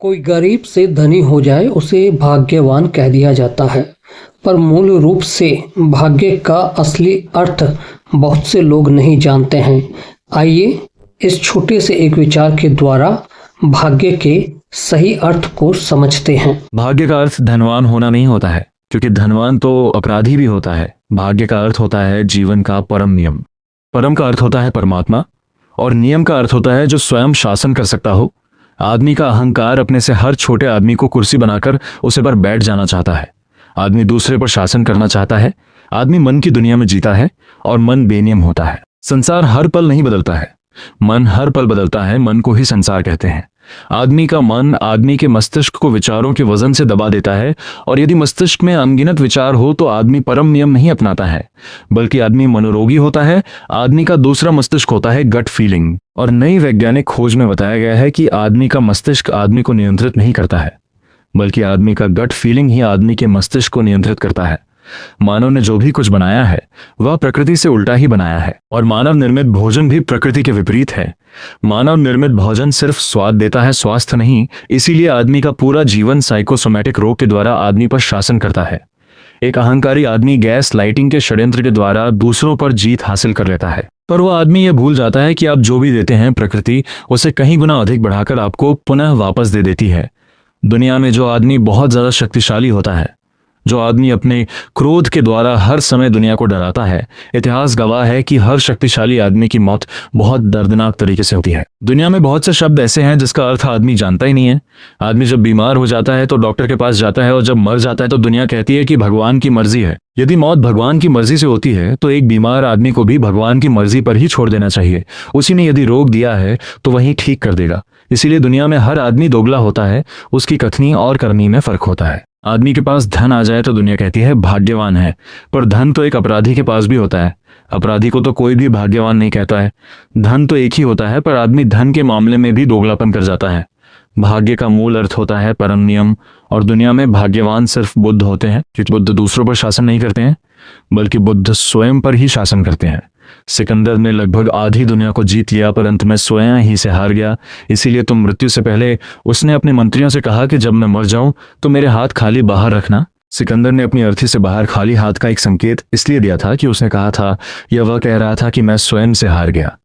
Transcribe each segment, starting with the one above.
कोई गरीब से धनी हो जाए उसे भाग्यवान कह दिया जाता है, पर मूल रूप से भाग्य का असली अर्थ बहुत से लोग नहीं जानते हैं। आइए इस छोटे से एक विचार के द्वारा भाग्य के सही अर्थ को समझते हैं। भाग्य का अर्थ धनवान होना नहीं होता है, क्योंकि धनवान तो अपराधी भी होता है। भाग्य का अर्थ होता है जीवन का परम नियम। परम का अर्थ होता है परमात्मा और नियम का अर्थ होता है जो स्वयं शासन कर सकता हो। आदमी का अहंकार अपने से हर छोटे आदमी को कुर्सी बनाकर उसे पर बैठ जाना चाहता है। आदमी दूसरे पर शासन करना चाहता है। आदमी मन की दुनिया में जीता है और मन बेनियम होता है। संसार हर पल नहीं बदलता है, मन हर पल बदलता है। मन को ही संसार कहते हैं। आदमी का मन आदमी के मस्तिष्क को विचारों के वजन से दबा देता है, और यदि मस्तिष्क में अनगिनत विचार हो तो आदमी परम नियम नहीं अपनाता है, बल्कि आदमी मनोरोगी होता है। आदमी का दूसरा मस्तिष्क होता है गट फीलिंग, और नई वैज्ञानिक खोज में बताया गया है कि आदमी का मस्तिष्क आदमी को नियंत्रित नहीं करता है, बल्कि आदमी का गट फीलिंग ही आदमी के मस्तिष्क को नियंत्रित करता है। मानव ने जो भी कुछ बनाया है वह प्रकृति से उल्टा ही बनाया है, और मानव निर्मित भोजन भी प्रकृति के विपरीत है। मानव निर्मित भोजन सिर्फ स्वाद देता है, स्वास्थ्य नहीं। इसीलिए आदमी का पूरा जीवन साइकोसोमैटिक रोग के द्वारा आदमी पर शासन करता है। एक अहंकारी आदमी गैस लाइटिंग के षड्यंत्र के द्वारा दूसरों पर जीत हासिल कर लेता है, पर वह आदमी यह भूल जाता है कि आप जो भी देते हैं प्रकृति उसे कहीं गुना अधिक बढ़ाकर आपको पुनः वापस दे देती है। दुनिया में जो आदमी बहुत ज्यादा शक्तिशाली होता है, जो आदमी अपने क्रोध के द्वारा हर समय दुनिया को डराता है, इतिहास गवाह है कि हर शक्तिशाली आदमी की मौत बहुत दर्दनाक तरीके से होती है। दुनिया में बहुत से शब्द ऐसे हैं जिसका अर्थ आदमी जानता ही नहीं है। आदमी जब बीमार हो जाता है तो डॉक्टर के पास जाता है, और जब मर जाता है तो दुनिया कहती है कि भगवान की मर्जी है। यदि मौत भगवान की मर्जी से होती है तो एक बीमार आदमी को भी भगवान की मर्जी पर ही छोड़ देना चाहिए। उसी ने यदि रोग दिया है तो वही ठीक कर देगा। इसीलिए दुनिया में हर आदमी दोगला होता है, उसकी कथनी और करनी में फर्क होता है। आदमी के पास धन आ जाए तो दुनिया कहती है भाग्यवान है, पर धन तो एक अपराधी के पास भी होता है। अपराधी को तो कोई भी भाग्यवान नहीं कहता है। धन तो एक ही होता है, पर आदमी धन के मामले में भी दोगलापन कर जाता है। भाग्य का मूल अर्थ होता है परम नियम, और दुनिया में भाग्यवान सिर्फ बुद्ध होते हैं, क्योंकि बुद्ध दूसरों पर शासन नहीं करते हैं, बल्कि बुद्ध स्वयं पर ही शासन करते हैं। सिकंदर ने लगभग आधी दुनिया को जीत लिया, पर अंत में स्वयं ही से हार गया। इसीलिए तो मृत्यु से पहले उसने अपने मंत्रियों से कहा कि जब मैं मर जाऊं तो मेरे हाथ खाली बाहर रखना। सिकंदर ने अपनी अर्थी से बाहर खाली हाथ का एक संकेत इसलिए दिया था कि उसने कहा था, यह वह कह रहा था कि मैं स्वयं से हार गया।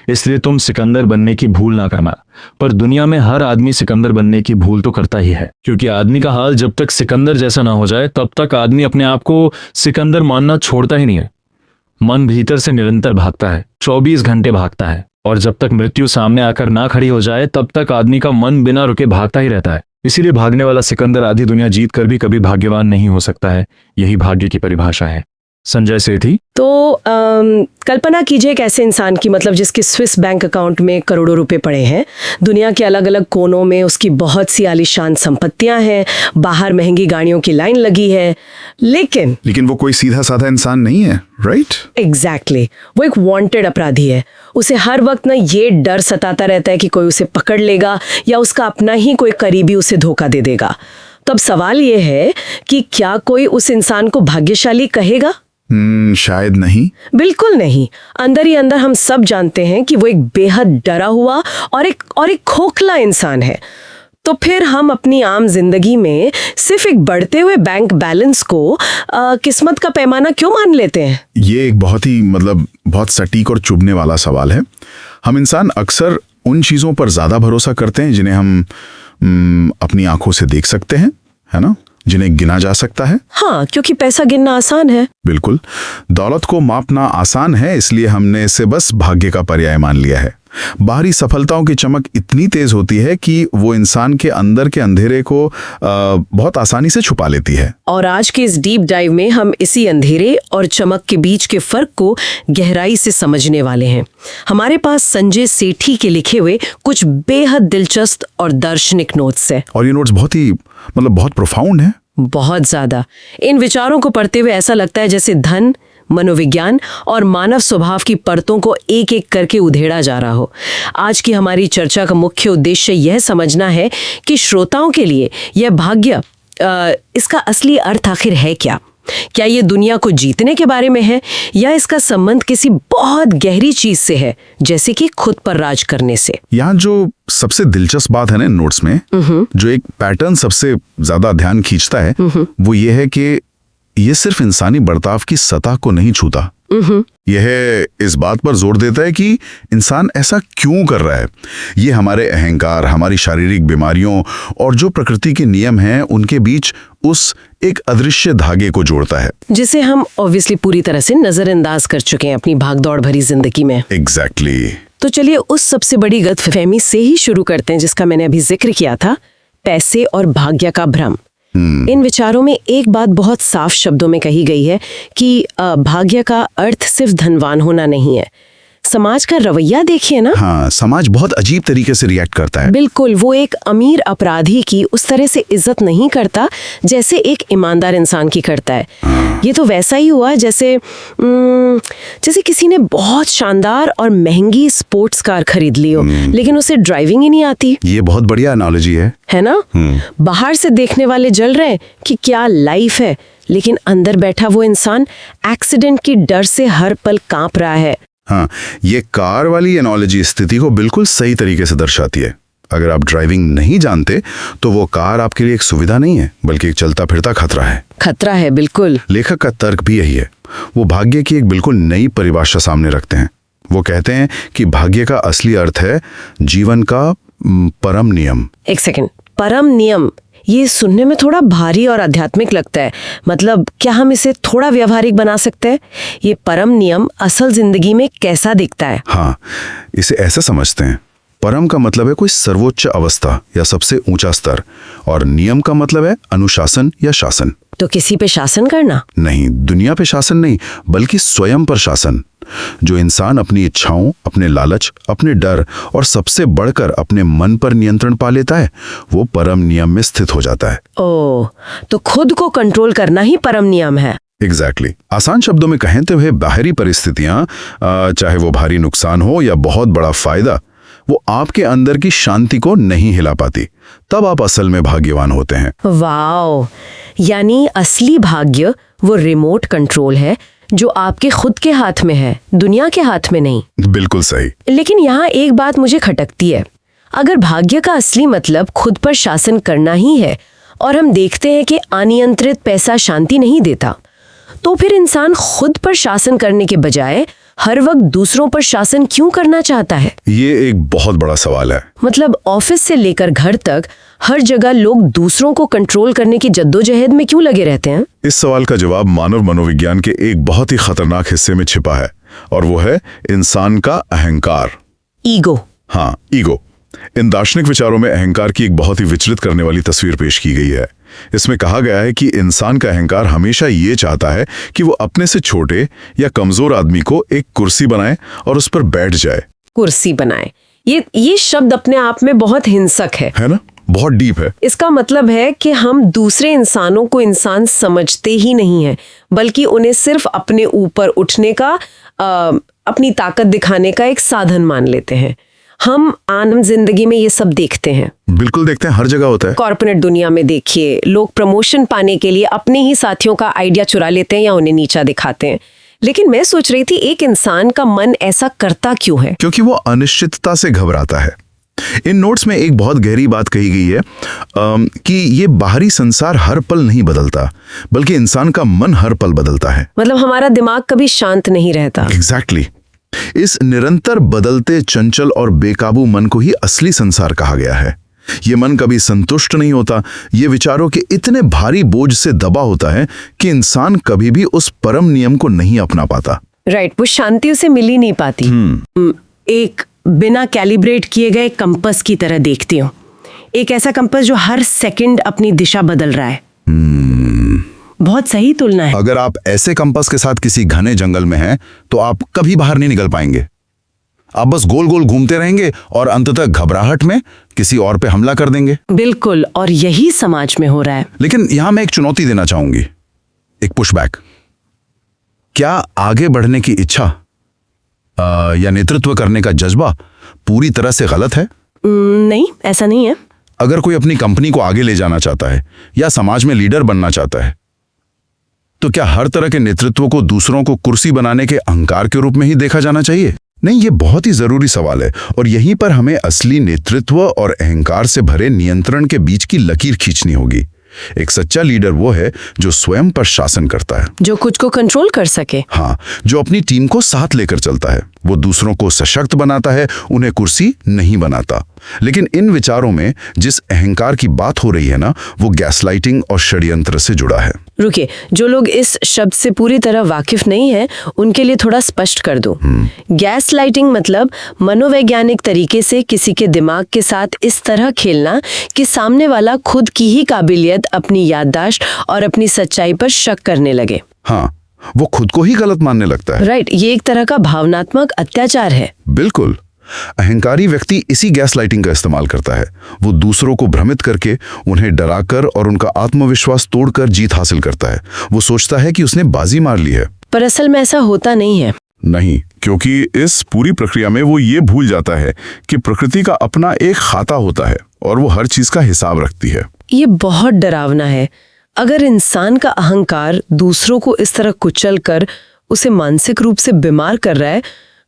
इसलिए तुम सिकंदर बनने की भूल ना करना। पर दुनिया में हर आदमी सिकंदर बनने की भूल तो करता ही है, क्योंकि आदमी का हाल जब तक सिकंदर जैसा ना हो जाए तब तक आदमी अपने आप को सिकंदर मानना छोड़ता ही नहीं है। मन भीतर से निरंतर भागता है, 24 घंटे भागता है, और जब तक मृत्यु सामने आकर ना खड़ी हो जाए तब तक आदमी का मन बिना रुके भागता ही रहता है। इसीलिए भागने वाला सिकंदर आधी दुनिया जीत कर भी कभी भाग्यवान नहीं हो सकता है। यही भाग्य की परिभाषा है। संजय सेठी। तो कल्पना कीजिए एक ऐसे इंसान की, मतलब जिसके स्विस बैंक अकाउंट में करोड़ों रुपए पड़े हैं। दुनिया के अलग अलग कोनों में उसकी बहुत सी आलीशान संपत्तियां हैं, बाहर महंगी गाड़ियों की लाइन लगी है, लेकिन वो कोई सीधा साधा इंसान नहीं है, राइट? एग्जैक्टली। वो एक वांटेड अपराधी है। उसे हर वक्त ना ये डर सताता रहता है कि कोई उसे पकड़ लेगा या उसका अपना ही कोई करीबी उसे धोखा दे देगा। तो अब सवाल ये है कि क्या कोई उस इंसान को भाग्यशाली कहेगा? शायद नहीं। बिल्कुल नहीं। अंदर ही अंदर हम सब जानते हैं कि वो एक बेहद डरा हुआ और एक खोखला इंसान है। तो फिर हम अपनी आम जिंदगी में सिर्फ एक बढ़ते हुए बैंक बैलेंस को किस्मत का पैमाना क्यों मान लेते हैं? ये एक बहुत सटीक और चुभने वाला सवाल है। हम इंसान अक्सर उन चीजों पर ज्यादा भरोसा करते हैं जिन्हें हम अपनी आंखों से देख सकते हैं, है ना, जिन्हें गिना जा सकता है। हाँ, क्योंकि पैसा गिनना आसान है। बिल्कुल। दौलत को मापना आसान है, इसलिए हमने इसे बस भाग्य का पर्याय मान लिया है। बाहरी सफलताओं की चमक इतनी तेज होती है कि वो इंसान के अंदर के अंधेरे को बहुत आसानी से छुपा लेती है। और आज के इस डीप डाइव में हम इसी अंधेरे और चमक के बीच के फर्क को गहराई से समझने वाले हैं। हमारे पास संजय सेठी के लिखे हुए कुछ बेहद दिलचस्प और दार्शनिक नोट्स हैं। और ये नोट्स बहुत प्रोफाउंड है। बहुत ज्यादा। इन विचारों को पढ़ते हुए ऐसा लगता है जैसे धन, मनोविज्ञान और मानव स्वभाव की परतों को एक एक करके उधेड़ा जा रहा हो। आज की हमारी चर्चा का मुख्य उद्देश्य यह समझना है कि श्रोताओं के लिए यह भाग्य, इसका असली अर्थ आखिर है क्या। क्या ये दुनिया को जीतने के बारे में है या इसका संबंध किसी बहुत गहरी चीज से है, जैसे कि खुद पर राज करने से? यहाँ जो सबसे दिलचस्प बात है ना नोट्स में, जो एक पैटर्न सबसे ज्यादा ध्यान खींचता है, वो ये है कि ये सिर्फ इंसानी बर्ताव की सतह को नहीं छूता। यह इस बात पर जोर देता है कि इंसान ऐसा क्यों कर रहा है। ये हमारे अहंकार, हमारी शारीरिक बीमारियों और जो प्रकृति के नियम हैं उनके बीच उस एक अदृश्य धागे को जोड़ता है, जिसे हम ऑब्वियसली पूरी तरह से नजरअंदाज कर चुके हैं अपनी भागदौड़ भरी जिंदगी में। एग्जैक्टली। तो चलिए उस सबसे बड़ी गलतफहमी से ही शुरू करते हैं जिसका मैंने अभी जिक्र किया था, पैसे और भाग्य का भ्रम। इन विचारों में एक बात बहुत साफ शब्दों में कही गई है कि भाग्य का अर्थ सिर्फ धनवान होना नहीं है। समाज का रवैया देखिए ना। हाँ, समाज बहुत अजीब तरीके से रिएक्ट करता है। बिल्कुल, वो एक अमीर अपराधी की उस तरह से इज्जत नहीं करता जैसे एक ईमानदार इंसान की करता है। ये तो वैसा ही हुआ जैसे किसी ने बहुत शानदार और महंगी स्पोर्ट्स कार खरीद ली हो, लेकिन उसे ड्राइविंग ही नहीं आती। ये बहुत बढ़िया एनालॉजी है ना? बाहर से देखने वाले जल रहे हैं कि क्या लाइफ है, लेकिन अंदर बैठा वो इंसान एक्सीडेंट की डर से हर पल कांप रहा है। हाँ, ये कार वाली एनालॉजी स्थिति को बिल्कुल सही तरीके से दर्शाती है। अगर आप ड्राइविंग नहीं जानते तो वो कार आपके लिए एक सुविधा नहीं है, बल्कि एक चलता फिरता खतरा है। खतरा है, बिल्कुल। लेखक का तर्क भी यही है। वो भाग्य की एक बिल्कुल नई परिभाषा सामने रखते हैं। वो कहते हैं कि भाग्य का असली अर्थ है जीवन का परम नियम। एक सेकंड, परम नियम, ये सुनने में थोड़ा भारी और आध्यात्मिक लगता है। मतलब क्या हम इसे थोड़ा व्यवहारिक बना सकते हैं? ये परम नियम असल जिंदगी में कैसा दिखता है? हाँ, इसे ऐसा समझते हैं, परम का मतलब है कोई सर्वोच्च अवस्था या सबसे ऊंचा स्तर, और नियम का मतलब है अनुशासन या शासन। तो किसी पे शासन करना? नहीं, दुनिया पे शासन नहीं, बल्कि स्वयं पर शासन। जो इंसान अपनी इच्छाओं, अपने लालच, अपने डर और सबसे बढ़कर अपने मन पर नियंत्रण पा लेता है, वो परम नियम में स्थित हो जाता है। ओह, तो खुद को कंट्रोल करना ही परम नियम है। एग्जैक्टली। आसान शब्दों में कहें तो वह बाहरी परिस्थितियां, चाहे वो भारी नुकसान हो या बहुत बड़ा फायदा, वो आपके अंदर की शांति को नहीं हिला पाती। तब आप असल में भाग्यवान होते हैं। वाओ, यानी असली भाग्य वो रिमोट कंट्रोल है जो आपके खुद के हाथ में है, दुनिया के हाथ में नहीं। बिल्कुल सही। लेकिन यहाँ एक बात मुझे खटकती है। अगर भाग्य का असली मतलब खुद पर शासन करना ही है और हम देखते हैं कि अनियंत्रित पैसा शांति नहीं देता, तो फिर इंसान खुद पर शासन करने के बजाय हर वक्त दूसरों पर शासन क्यों करना चाहता है? ये एक बहुत बड़ा सवाल है। मतलब ऑफिस से लेकर घर तक हर जगह लोग दूसरों को कंट्रोल करने की जद्दोजहद में क्यों लगे रहते हैं? इस सवाल का जवाब मानव मनोविज्ञान के एक बहुत ही खतरनाक हिस्से में छिपा है, और वो है इंसान का अहंकार। ईगो। हाँ, ईगो। इन दार्शनिक विचारों में अहंकार की एक बहुत ही विचलित करने वाली तस्वीर पेश की गई है। इसमें कहा गया है कि इंसान का अहंकार हमेशा ये चाहता है कि वो अपने से छोटे या कमजोर आदमी को एक कुर्सी बनाए और उस पर बैठ जाए। कुर्सी बनाए, ये शब्द अपने आप में बहुत हिंसक है ना? बहुत डीप है। इसका मतलब है कि हम दूसरे इंसानों को इंसान समझते ही नहीं है, बल्कि उन्हें सिर्फ अपने ऊपर उठने का, अपनी ताकत दिखाने का एक साधन मान लेते हैं। हम आम जिंदगी में ये सब देखते हैं। बिल्कुल देखते हैं, हर जगह होता है। कॉर्पोरेट दुनिया में देखिए, लोग प्रमोशन पाने के लिए अपने ही साथियों का आइडिया चुरा लेते हैं या उन्हें नीचा दिखाते हैं। लेकिन मैं सोच रही थी, एक इंसान का मन ऐसा करता क्यों है? क्योंकि वो अनिश्चितता से घबराता है। इन नोट्स में एक बहुत गहरी बात कही गई है कि ये बाहरी संसार हर पल नहीं बदलता, बल्कि इंसान का मन हर पल बदलता है। मतलब हमारा दिमाग कभी शांत नहीं रहता। एग्जैक्टली। इस निरंतर बदलते, चंचल और बेकाबू मन को ही असली संसार कहा गया है। ये मन कभी संतुष्ट नहीं होता। ये विचारों के इतने भारी बोझ से दबा होता है कि इंसान कभी भी उस परम नियम को नहीं अपना पाता। राइट, वो शांति उसे मिल ही नहीं पाती। एक बिना कैलिब्रेट किए गए कंपस की तरह देखती हूँ। एक ऐसा कंपस जो हर सेकंड अपनी दिशा बदल रहा है। बहुत सही तुलना है। अगर आप ऐसे कंपास के साथ किसी घने जंगल में हैं, तो आप कभी बाहर नहीं निकल पाएंगे। आप बस गोल गोल घूमते रहेंगे और अंततः घबराहट में किसी और पे हमला कर देंगे। बिल्कुल, और यही समाज में हो रहा है। लेकिन यहां मैं एक चुनौती देना चाहूंगी, एक पुशबैक। क्या आगे बढ़ने की इच्छा या नेतृत्व करने का जज्बा पूरी तरह से गलत है? नहीं, ऐसा नहीं है। अगर कोई अपनी कंपनी को आगे ले जाना चाहता है या समाज में लीडर बनना चाहता है, तो क्या हर तरह के नेतृत्व को दूसरों को कुर्सी बनाने के अहंकार के रूप में ही देखा जाना चाहिए? नहीं, ये बहुत ही जरूरी सवाल है और यहीं पर हमें असली नेतृत्व और अहंकार से भरे नियंत्रण के बीच की लकीर खींचनी होगी। एक सच्चा लीडर वो है जो स्वयं पर शासन करता है, जो खुद को कंट्रोल कर सके। हाँ, जो अपनी टीम को साथ लेकर चलता है। वो दूसरों को सशक्त बनाता है, उन्हें कुर्सी नहीं बनाता। लेकिन इन विचारों में जिस अहंकार की बात हो रही है ना, वो गैसलाइटिंग और षड्यंत्र से जुड़ा है। रुकिए, जो लोग इस शब्द से पूरी तरह वाकिफ नहीं हैं, उनके लिए थोड़ा स्पष्ट कर दो। गैस लाइटिंग मतलब मनोवैज्ञानिक तरीके से किसी के दिमाग के साथ इस तरह खेलना कि सामने वाला खुद की ही काबिलियत, अपनी याददाश्त और अपनी सच्चाई पर शक करने लगे। हाँ, वो खुद को ही गलत मानने लगता है। राइट, ये एक तरह का भावनात्मक अत्याचार है। बिल्कुल। अहंकारी व्यक्ति इसी गैसलाइटिंग का इस्तेमाल करता है। वो दूसरों को भ्रमित करके, उन्हें डराकर और उनका आत्मविश्वास तोड़कर जीत हासिल करता है। वो सोचता है कि उसने बाजी मार ली है, पर असल में ऐसा होता नहीं है। नहीं, क्योंकि इस पूरी प्रक्रिया में वो ये भूल जाता है कि प्रकृति का अपना एक खाता होता है और वो हर चीज का हिसाब रखती है। ये बहुत डरावना है। अगर इंसान का अहंकार दूसरों को इस तरह कुचल कर उसे मानसिक रूप से बीमार कर रहा है,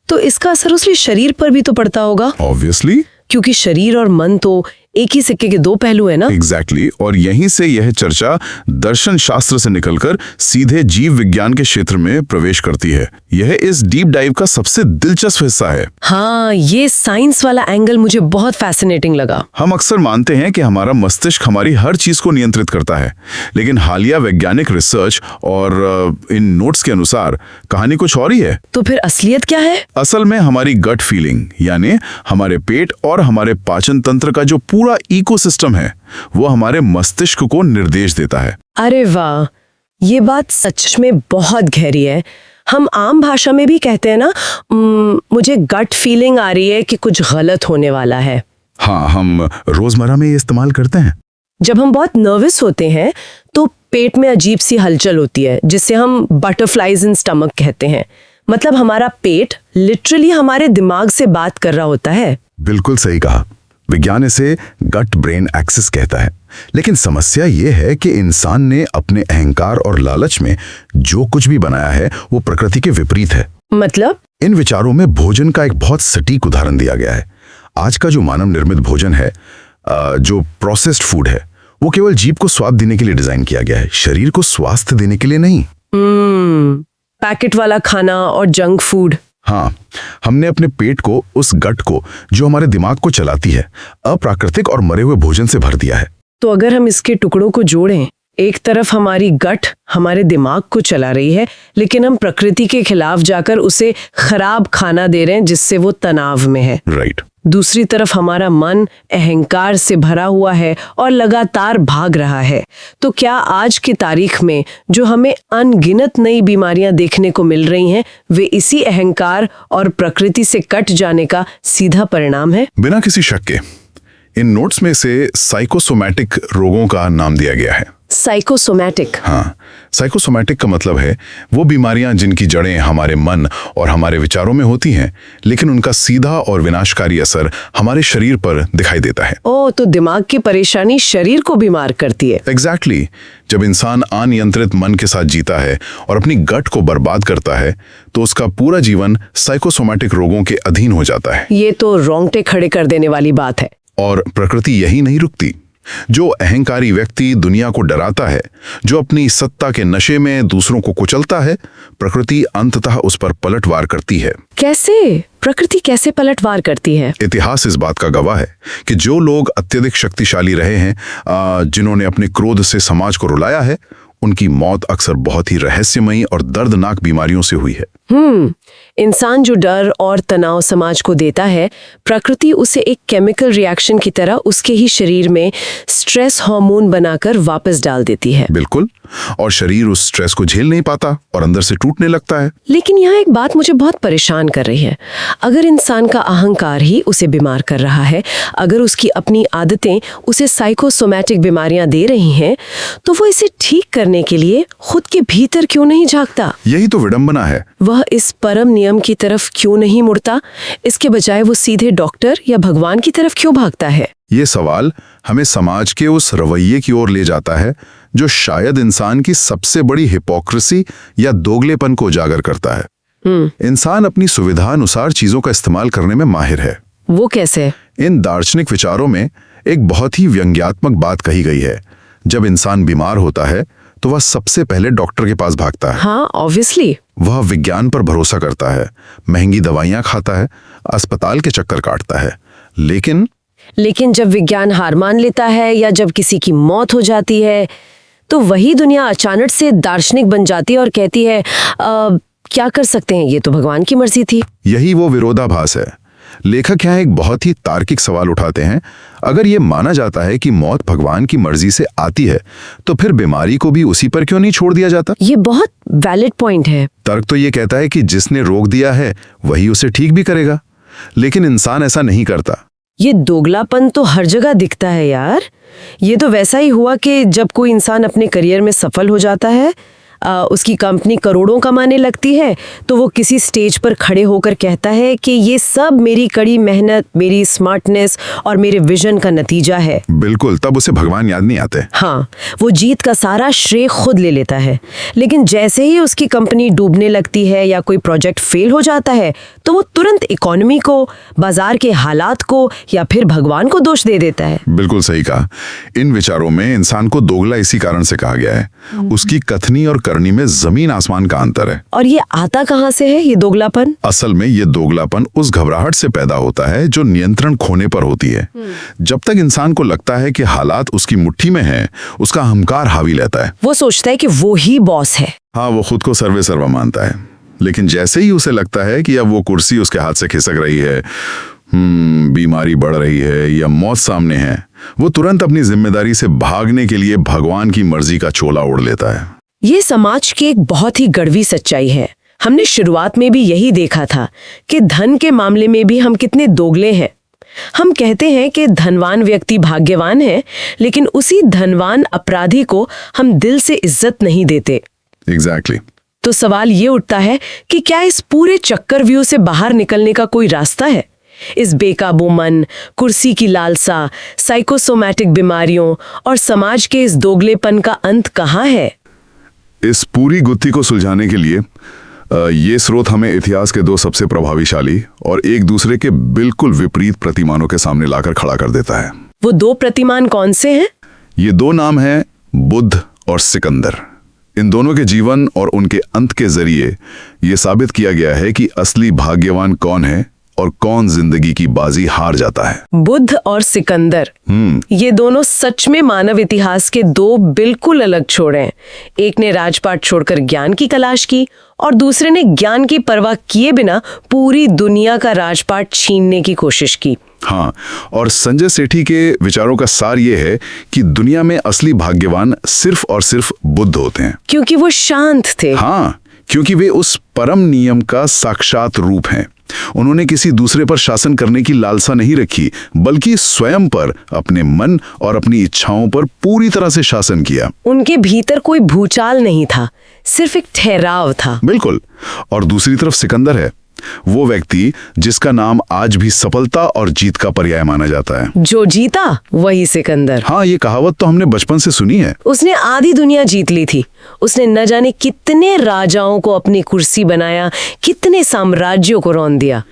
तो इसका असर उसके शरीर पर भी तो पड़ता होगा। ऑब्वियसली, क्योंकि शरीर और मन तो एक ही सिक्के के दो पहलू है ना। एग्जैक्टली। और यहीं से यह चर्चा दर्शन शास्त्र से निकलकर सीधे जीव विज्ञान के क्षेत्र में प्रवेश करती है। यह इस डीप डाइव का सबसे दिलचस्प हिस्सा है। हाँ, ये साइंस वाला एंगल मुझे बहुत फैसिनेटिंग लगा। हम अक्सर मानते हैं कि हमारा मस्तिष्क हमारी हर चीज को नियंत्रित करता है, लेकिन हालिया वैज्ञानिक रिसर्च और इन नोट्स के अनुसार कहानी कुछ और ही है। तो फिर असलियत क्या है? असल में हमारी गट फीलिंग, यानी हमारे पेट और हमारे पाचन तंत्र का जो पूरा इकोसिस्टम है, वो हमारे मस्तिष्क को निर्देश देता है। अरे वाह, ये बात सच में बहुत गहरी है। हम आम भाषा में भी कहते हैं ना, मुझे गट फीलिंग आ रही है कि कुछ गलत होने वाला है। हाँ, हम रोजमर्रा में ये इस्तेमाल करते हैं। जब हम बहुत नर्वस होते हैं तो पेट में अजीब सी हलचल होती है, जिसे हम बटरफ्लाइज इन स्टमक कहते हैं। मतलब हमारा पेट लिटरली हमारे दिमाग से बात कर रहा होता है। बिल्कुल सही कहा। विज्ञान इसे गट ब्रेन एक्सिस कहता है। लेकिन समस्या ये है कि इंसान ने अपने अहंकार और लालच में जो कुछ भी बनाया है वो प्रकृति के विपरीत है। मतलब? इन विचारों में भोजन का एक बहुत सटीक उदाहरण दिया गया है। आज का जो मानव निर्मित भोजन है, जो प्रोसेस्ड फूड है, वो केवल जीभ को स्वाद देने के लिए डिजाइन किया गया है, शरीर को स्वास्थ्य देने के लिए नहीं। पैकेट वाला खाना और जंक फूड। हाँ, हमने अपने पेट को, उस गट को जो हमारे दिमाग को चलाती है, अप्राकृतिक और मरे हुए भोजन से भर दिया है। तो अगर हम इसके टुकड़ों को जोड़ें, एक तरफ हमारी गट हमारे दिमाग को चला रही है, लेकिन हम प्रकृति के खिलाफ जाकर उसे खराब खाना दे रहे हैं जिससे वो तनाव में है। राइट। दूसरी तरफ हमारा मन अहंकार से भरा हुआ है और लगातार भाग रहा है। तो क्या आज की तारीख में जो हमें अनगिनत नई बीमारियां देखने को मिल रही हैं, वे इसी अहंकार और प्रकृति से कट जाने का सीधा परिणाम है? बिना किसी शक के। इन नोट्स में से साइकोसोमैटिक रोगों का नाम दिया गया है। साइकोसोमैटिक? हाँ, साइकोसोमैटिक का मतलब है वो बीमारियां जिनकी जड़ें हमारे मन और हमारे विचारों में होती हैं, लेकिन उनका सीधा और विनाशकारी असर हमारे शरीर पर दिखाई देता है। ओह, तो दिमाग की परेशानी शरीर को बीमार करती है। एग्जैक्टली। जब इंसान अनियंत्रित मन के साथ जीता है और अपनी गट को बर्बाद करता है, तो उसका पूरा जीवन साइकोसोमैटिक रोगों के अधीन हो जाता है। ये तो रोंगटे खड़े कर देने वाली बात है। और प्रकृति यही नहीं रुकती। जो अहंकारी व्यक्ति दुनिया को डराता है, जो अपनी सत्ता के नशे में दूसरों को कुचलता है, प्रकृति अंततः उस पर पलटवार करती है। कैसे? प्रकृति कैसे पलटवार करती है? इतिहास इस बात का गवाह है कि जो लोग अत्यधिक शक्तिशाली रहे हैं, जिन्होंने अपने क्रोध से समाज को रुलाया है, उनकी मौत अक्सर बहुत ही रहस्यमयी और दर्दनाक बीमारियों से हुई है। इंसान जो डर और तनाव समाज को देता है, प्रकृति उसे एक केमिकल रिएक्शन की तरह उसके ही शरीर में स्ट्रेस हार्मोन बनाकर वापस डाल देती है। बिल्कुल। और शरीर उस स्ट्रेस को झेल नहीं पाता और अंदर से टूटने लगता है। लेकिन यहाँ एक बात मुझे बहुत परेशान कर रही है। अगर इंसान का अहंकार ही उसे बीमार कर रहा है, अगर उसकी अपनी आदतें उसे साइकोसोमैटिक बीमारियां दे रही हैं, तो वो इसे ठीक करने के लिए खुद के भीतर क्यों नहीं झांकता? यही तो विडंबना है। वह इस परम नियम की तरफ क्यों नहीं मुड़ता? इसके बजाय वो सीधे डॉक्टर या भगवान की तरफ क्यों भागता है? ये सवाल हमें समाज के उस रवैये की ओर ले जाता है जो शायद इंसान की सबसे बड़ी हिपोक्रेसी या दोगलेपन को उजागर करता है। इंसान अपनी सुविधा अनुसार चीजों का इस्तेमाल करने में माहिर है। वो कैसे? इन दार्शनिक विचारों में एक बहुत ही व्यंग्यात्मक बात कही गई है। जब इंसान बीमार होता है तो वह सबसे पहले डॉक्टर के पास भागता है। हाँ, ऑब्वियसली। वह विज्ञान पर भरोसा करता है, महंगी दवाइयां खाता है, अस्पताल के चक्कर काटता है। लेकिन जब विज्ञान हार मान लेता है या जब किसी की मौत हो जाती है तो वही दुनिया अचानक से दार्शनिक बन जाती है और कहती है क्या कर सकते हैं, ये तो भगवान की मर्जी थी। यही वो विरोधाभास है। लेखक यहाँ एक बहुत ही तार्किक सवाल उठाते हैं। अगर ये माना जाता है कि मौत भगवान की मर्जी से आती है तो फिर बीमारी को भी उसी पर क्यों नहीं छोड़ दिया जाता? ये बहुत वैलिड पॉइंट है। तर्क तो ये कहता है कि जिसने रोक दिया है वही उसे ठीक भी करेगा, लेकिन इंसान ऐसा नहीं करता। ये दोगलापन तो हर जगह दिखता है यार। ये तो वैसा ही हुआ कि जब कोई इंसान अपने करियर में सफल हो जाता है, उसकी कंपनी करोड़ों कमाने लगती है, तो वो किसी स्टेज पर खड़े होकर कहता है कि ये सब मेरी कड़ी मेहनत, मेरी स्मार्टनेस और मेरे विजन का नतीजा है। बिल्कुल, तब उसे भगवान याद नहीं आते। हाँ, वो जीत का सारा श्रेय खुद ले लेता है। लेकिन जैसे ही उसकी कंपनी डूबने लगती है या कोई प्रोजेक्ट फेल हो जाता है तो वो तुरंत इकोनॉमी को, बाजार के हालात को या फिर भगवान को दोष दे देता है। बिल्कुल सही कहा। इन विचारों में इंसान को दोगला इसी कारण से कहा गया है। उसकी कथनी और करनी में जमीन आसमान का अंतर है। और ये आता कहाँ से है, ये दोगलापन? असल में ये दोगलापन उस घबराहट से पैदा होता है जो नियंत्रण खोने पर होती है। जब तक इंसान को लगता है कि हालात उसकी मुट्ठी में हैं, उसका अहंकार हावी लेता है। वो सोचता है कि वो ही बॉस है। हाँ, वो खुद को सर्वे सर्वा मानता है। लेकिन जैसे ही उसे लगता है कि अब वो कुर्सी उसके हाथ से खिसक रही है, बीमारी बढ़ रही है या मौत सामने है, वो तुरंत अपनी जिम्मेदारी से भागने के लिए भगवान की मर्जी का चोला ओढ़ लेता है। ये समाज की एक बहुत ही कड़वी सच्चाई है। हमने शुरुआत में भी यही देखा था कि धन के मामले में भी हम कितने दोगले हैं। हम कहते हैं कि धनवान व्यक्ति भाग्यवान है, लेकिन उसी धनवान अपराधी को हम दिल से इज्जत नहीं देते। एग्जैक्टली। तो सवाल ये उठता है कि क्या इस पूरे चक्रव्यूह से बाहर निकलने का कोई रास्ता है? इस बेकाबू मन, कुर्सी की लालसा, साइकोसोमैटिक बीमारियों और समाज के इस दोगलेपन का अंत कहाँ है? इस पूरी गुत्थी को सुलझाने के लिए ये स्रोत हमें इतिहास के दो सबसे प्रभावशाली और एक दूसरे के बिल्कुल विपरीत प्रतिमानों के सामने लाकर खड़ा कर देता है। वो दो प्रतिमान कौन से हैं? ये दो नाम हैं बुद्ध और सिकंदर। इन दोनों के जीवन और उनके अंत के जरिए ये साबित किया गया है कि असली भाग्यवान कौन है और कौन जिंदगी की बाजी हार जाता है। बुद्ध और सिकंदर, ये दोनों सच में मानव इतिहास के दो बिल्कुल अलग छोर हैं। एक ने राजपाट छोड़कर ज्ञान की तलाश की और दूसरे ने ज्ञान की परवाह किए बिना पूरी दुनिया का राजपाट छीनने की कोशिश की। हाँ, और संजय सेठी के विचारों का सार ये है कि दुनिया में असली भाग्यवान सिर्फ और सिर्फ बुद्ध होते हैं, क्योंकि वो शांत थे। हाँ, क्योंकि वे उस परम नियम का साक्षात रूप हैं। उन्होंने किसी दूसरे पर शासन करने की लालसा नहीं रखी, बल्कि स्वयं पर, अपने मन और अपनी इच्छाओं पर पूरी तरह से शासन किया। उनके भीतर कोई भूचाल नहीं था, सिर्फ एक ठहराव था। बिल्कुल। और दूसरी तरफ सिकंदर है, वो व्यक्ति जिसका नाम आज भी सफलता और जीत का पर्याय माना जाता है। जो जीता वही सिकंदर। हाँ, ये कहावत तो हमने बचपन से सुनी है। उसने आधी दुनिया जीत ली थी। उसने न जाने कितने राजाओं को अपनी कुर्सी बनाया, कितने साम्राज्यों को रौंद दिया।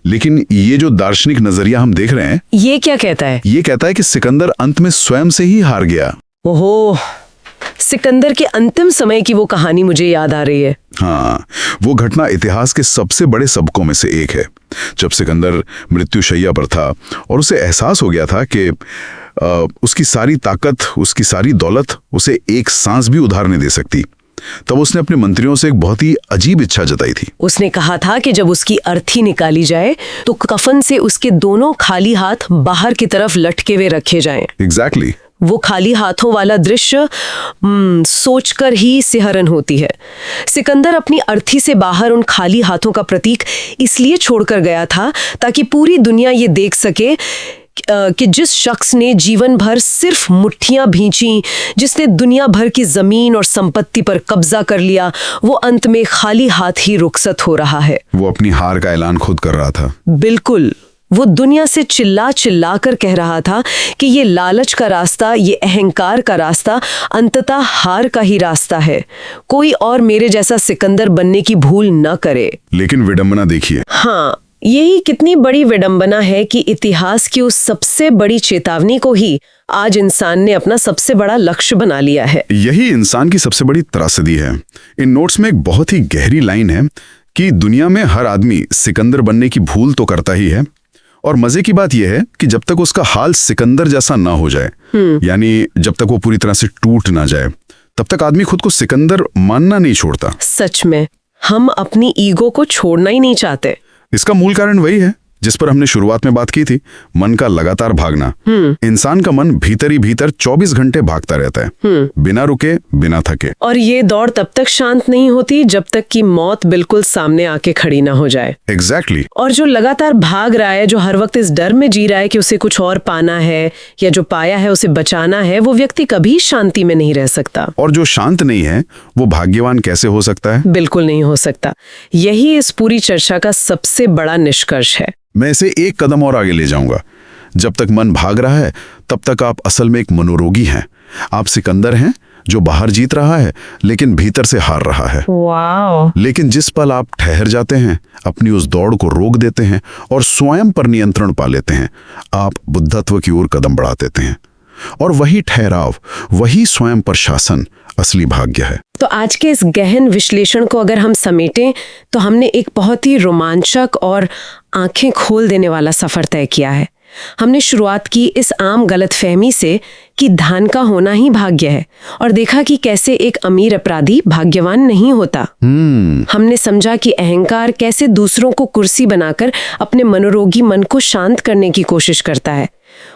लेकिन ये जो दार्शनिक नजरिया हम देख रहे हैं, ये क्या कहता है? ये कहता है कि सिकंदर अंत में स्वयं से ही हार गया। ओहो, सिकंदर के अंतिम समय की वो कहानी मुझे याद आ रही है। हाँ, वो घटना इतिहास के सबसे बड़े सबकों में से एक है। जब सिकंदर मृत्युशैया पर था और उसे एहसास हो गया था कि उसकी सारी ताकत, उसकी सारी दौलत उसे एक सांस भी उधार नहीं दे सकती, तब उसने अपने मंत्रियों से एक बहुत ही अजीब इच्छा जताई थी। उसने कहा था कि जब उसकी अर्थी निकाली जाए तो कफन से उसके दोनों खाली हाथ बाहर की तरफ लटके हुए रखे जाएं। एग्जैक्टली। वो खाली हाथों वाला दृश्य सोचकर ही सिहरन होती है। सिकंदर अपनी अर्थी से बाहर उन खाली हाथों का प्रतीक इसलिए छोड़कर गया था ताकि पूरी दुनिया ये देख सके कि जिस शख्स ने जीवन भर सिर्फ मुट्ठियां भींची, जिसने दुनिया भर की जमीन और संपत्ति पर कब्जा कर लिया, वो अंत में खाली हाथ ही रुखसत हो रहा है। वो अपनी हार का ऐलान खुद कर रहा था। बिल्कुल, वो दुनिया से चिल्ला चिल्ला कर कह रहा था कि ये लालच का रास्ता, ये अहंकार का रास्ता अंततः हार का ही रास्ता है। कोई और मेरे जैसा सिकंदर बनने की भूल न करे। लेकिन विडंबना देखिए। हाँ, यही कितनी बड़ी विडंबना है कि इतिहास की उस सबसे बड़ी चेतावनी को ही आज इंसान ने अपना सबसे बड़ा लक्ष्य बना लिया है। यही इंसान की सबसे बड़ी त्रासदी है। इन नोट्स में एक बहुत ही गहरी लाइन है कि दुनिया में हर आदमी सिकंदर बनने की भूल तो करता ही है, और मजे की बात यह है कि जब तक उसका हाल सिकंदर जैसा ना हो जाए, यानी जब तक वो पूरी तरह से टूट ना जाए, तब तक आदमी खुद को सिकंदर मानना नहीं छोड़ता। सच में हम अपनी ईगो को छोड़ना ही नहीं चाहते। इसका मूल कारण वही है जिस पर हमने शुरुआत में बात की थी, मन का लगातार भागना। इंसान का मन भीतर ही भीतर 24 घंटे भागता रहता है, बिना रुके, बिना थके। और ये दौड़ तब तक शांत नहीं होती जब तक कि मौत बिल्कुल सामने आके खड़ी ना हो जाए। एग्जैक्टली। और जो लगातार भाग रहा है, जो हर वक्त इस डर में जी रहा है कि उसे कुछ और पाना है या जो पाया है उसे बचाना है, वो व्यक्ति कभी शांति में नहीं रह सकता। और जो शांत नहीं है वो भाग्यवान कैसे हो सकता है? बिल्कुल नहीं हो सकता। यही इस पूरी चर्चा का सबसे बड़ा निष्कर्ष है। मैं इसे एक कदम और आगे ले जाऊंगा। जब तक मन भाग रहा है तब तक आप असल में एक मनोरोगी हैं। आप सिकंदर हैं जो बाहर जीत रहा है लेकिन भीतर से हार रहा है। वाह। लेकिन जिस पल आप ठहर जाते हैं, अपनी उस दौड़ को रोक देते हैं और स्वयं पर नियंत्रण पा लेते हैं, आप बुद्धत्व की ओर कदम बढ़ा देते हैं। और वही ठहराव, वही स्वयं पर शासन असली भाग्य है। तो आज के इस गहन विश्लेषण को अगर हम समेटें तो हमने एक बहुत ही रोमांचक और आंखें खोल देने वाला सफर तय किया है। हमने शुरुआत की इस आम गलतफहमी से कि धन का होना ही भाग्य है, और देखा कि कैसे एक अमीर अपराधी भाग्यवान नहीं होता। हमने समझा कि अहंकार कैसे दूसरों को कुर्सी बनाकर अपने मनोरोगी मन को शांत करने की कोशिश करता है।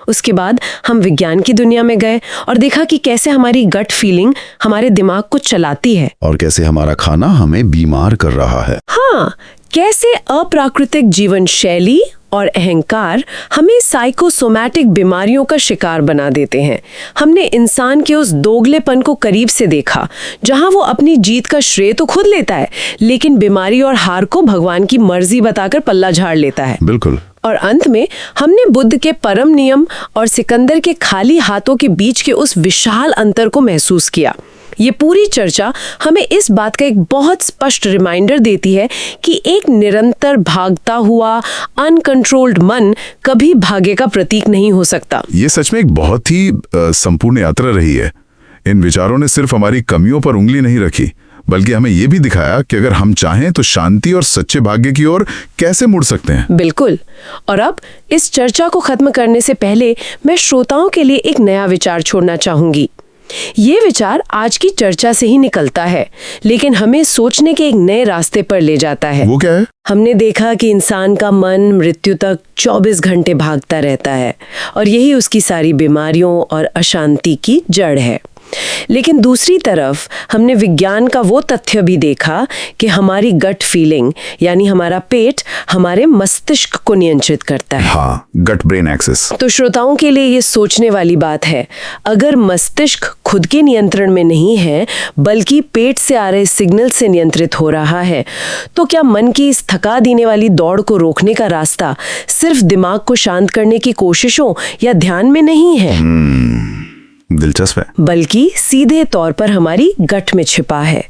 उसके बाद हम विज्ञान की दुनिया में गए और देखा कि कैसे हमारी गट फीलिंग हमारे दिमाग को चलाती है, और कैसे हमारा खाना हमें बीमार कर रहा है। हाँ, कैसे अप्राकृतिक जीवन शैली और अहंकार हमें साइकोसोमैटिक बीमारियों का शिकार बना देते हैं। हमने इंसान के उस दोगलेपन को करीब से देखा, जहां वो अपनी जीत का श्रेय तो खुद लेता है, लेकिन बीमारी और हार को भगवान की मर्जी बताकर पल्ला झाड़ लेता है। बिल्कुल। और अंत में हमने बुद्ध के परम नियम और सिकंदर के खाली हाथों के बीच के उस विशाल अंतर को महसूस किया। ये पूरी चर्चा हमें इस बात का एक बहुत स्पष्ट रिमाइंडर देती है कि एक निरंतर भागता हुआ अनकंट्रोल्ड मन कभी भाग्य का प्रतीक नहीं हो सकता। ये सच में एक बहुत ही संपूर्ण यात्रा रही है। इन विचारों ने सिर्फ हमारी कमियों पर उंगली नहीं रखी, बल्कि हमें यह भी दिखाया कि अगर हम चाहें तो शांति और सच्चे भाग्य की ओर कैसे मुड़ सकते हैं। बिल्कुल। और अब इस चर्चा को खत्म करने से पहले मैं श्रोताओं के लिए एक नया विचार छोड़ना चाहूंगी। ये विचार आज की चर्चा से ही निकलता है, लेकिन हमें सोचने के एक नए रास्ते पर ले जाता है। वो क्या है? हमने देखा कि इंसान का मन मृत्यु तक 24 घंटे भागता रहता है, और यही उसकी सारी बीमारियों और अशांति की जड़ है। लेकिन दूसरी तरफ हमने विज्ञान का वो तथ्य भी देखा कि हमारी गट फीलिंग, यानी हमारा पेट, हमारे मस्तिष्क को नियंत्रित करता है। हाँ, गट ब्रेन एक्सिस। तो श्रोताओं के लिए ये सोचने वाली बात है, अगर मस्तिष्क खुद के नियंत्रण में नहीं है बल्कि पेट से आ रहे सिग्नल से नियंत्रित हो रहा है, तो क्या मन की इस थका देने वाली दौड़ को रोकने का रास्ता सिर्फ दिमाग को शांत करने की कोशिशों या ध्यान में नहीं है? दिलचस्प है। बल्कि सीधे तौर पर हमारी गट में छिपा है।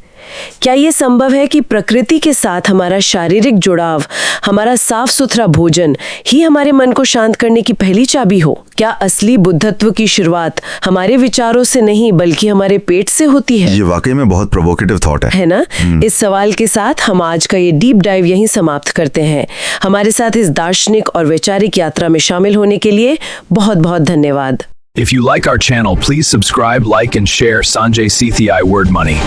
क्या ये संभव है कि प्रकृति के साथ हमारा शारीरिक जुड़ाव, हमारा साफ सुथरा भोजन ही हमारे मन को शांत करने की पहली चाबी हो? क्या असली बुद्धत्व की शुरुआत हमारे विचारों से नहीं बल्कि हमारे पेट से होती है? ये वाकई में बहुत प्रोवोकेटिव थॉट है ना? इस सवाल के साथ हम आज का ये डीप डाइव यहीं समाप्त करते हैं। हमारे साथ इस दार्शनिक और वैचारिक यात्रा में शामिल होने के लिए बहुत बहुत धन्यवाद। If you like our channel, please subscribe, like and share Sanjay Sethi Word Money.